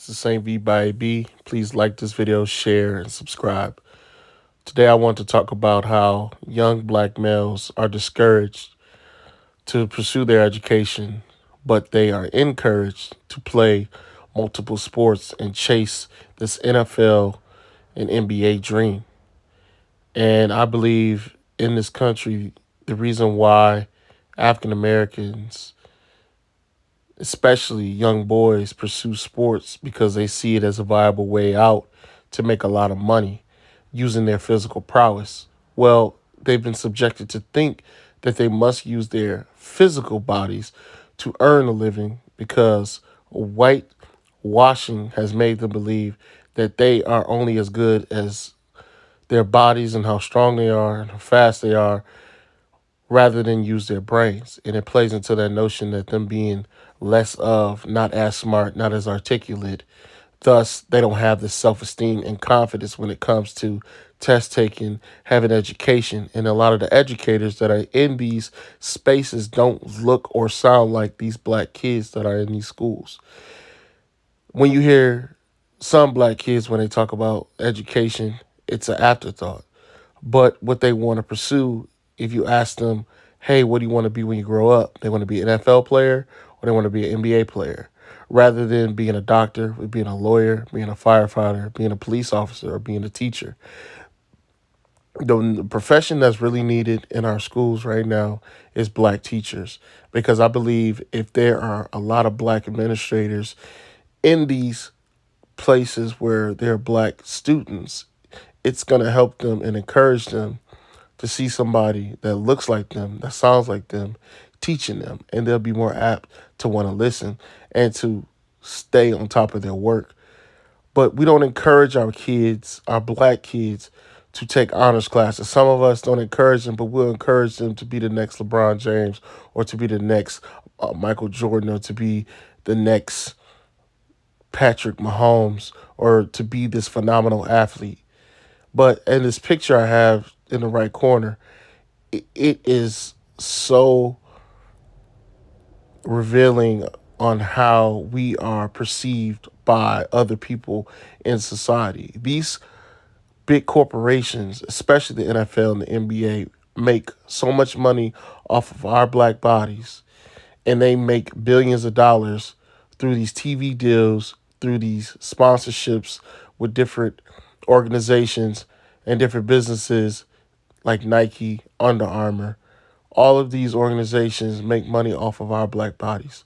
This is Saint V by AB. Please like this video, share, and subscribe. Today I want to talk about how young black males are discouraged to pursue their education, but they are encouraged to play multiple sports and chase this NFL and NBA dream. And I believe in this country, the reason why African Americans, especially young boys, pursue sports because they see it as a viable way out to make a lot of money using their physical prowess. Well, they've been subjected to think that they must use their physical bodies to earn a living because white washing has made them believe that they are only as good as their bodies and how strong they are and how fast they are rather than use their brains. And it plays into that notion that them being less of, not as smart, not as articulate, thus they don't have the self-esteem and confidence when it comes to test taking, having education. And a lot of the educators that are in these spaces don't look or sound like these black kids that are in these schools. When you hear some black kids, when they talk about education, it's an afterthought. But what they want to pursue, if you ask them, hey, what do you want to be when you grow up? They want to be an NFL player or they want to be an NBA player. Rather than being a doctor, being a lawyer, being a firefighter, being a police officer, or being a teacher. The profession that's really needed in our schools right now is black teachers. Because I believe if there are a lot of black administrators in these places where there are black students, it's going to help them and encourage them to see somebody that looks like them, that sounds like them, teaching them, and they'll be more apt to want to listen and to stay on top of their work. But we don't encourage our kids, our black kids, to take honors classes. Some of us don't encourage them, but we'll encourage them to be the next LeBron James or to be the next Michael Jordan or to be the next Patrick Mahomes or to be this phenomenal athlete. But in this picture I have in the right corner, it is so revealing on how we are perceived by other people in society. These big corporations, especially the NFL and the NBA, make so much money off of our black bodies, and they make billions of dollars through these TV deals, through these sponsorships with different organizations and different businesses like Nike, Under Armour. All of these organizations make money off of our black bodies.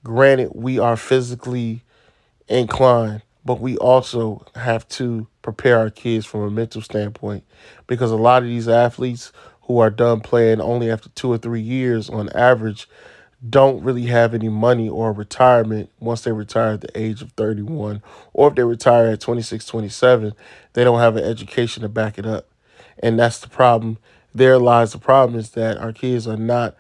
Granted, we are physically inclined, but we also have to prepare our kids from a mental standpoint because a lot of these athletes who are done playing only after 2 or 3 years on average don't really have any money or retirement once they retire at the age of 31. Or if they retire at 26, 27, they don't have an education to back it up. And that's the problem. There lies the problem, is that our kids are not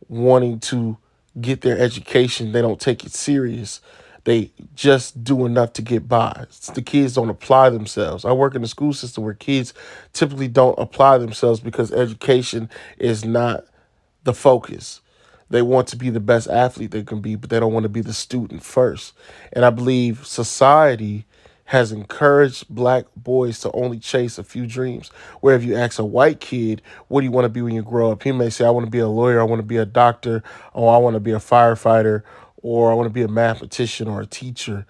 wanting to get their education. They don't take it serious. They just do enough to get by. The kids don't apply themselves. I work in a school system where kids typically don't apply themselves because education is not the focus. They want to be the best athlete they can be, but they don't want to be the student first. And I believe society has encouraged black boys to only chase a few dreams. Where if you ask a white kid, what do you want to be when you grow up? He may say, I want to be a lawyer, I want to be a doctor, or I want to be a firefighter, or I want to be a mathematician or a teacher.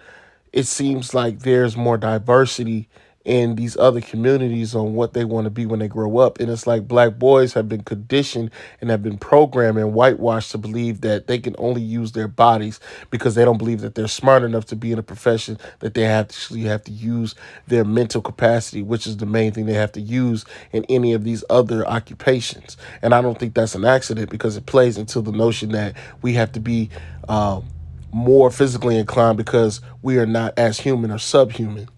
It seems like there's more diversity in these other communities on what they want to be when they grow up. And it's like black boys have been conditioned and have been programmed and whitewashed to believe that they can only use their bodies because they don't believe that they're smart enough to be in a profession, that they actually have to use their mental capacity, which is the main thing they have to use in any of these other occupations. And I don't think that's an accident because it plays into the notion that we have to be more physically inclined because we are not as human or subhuman.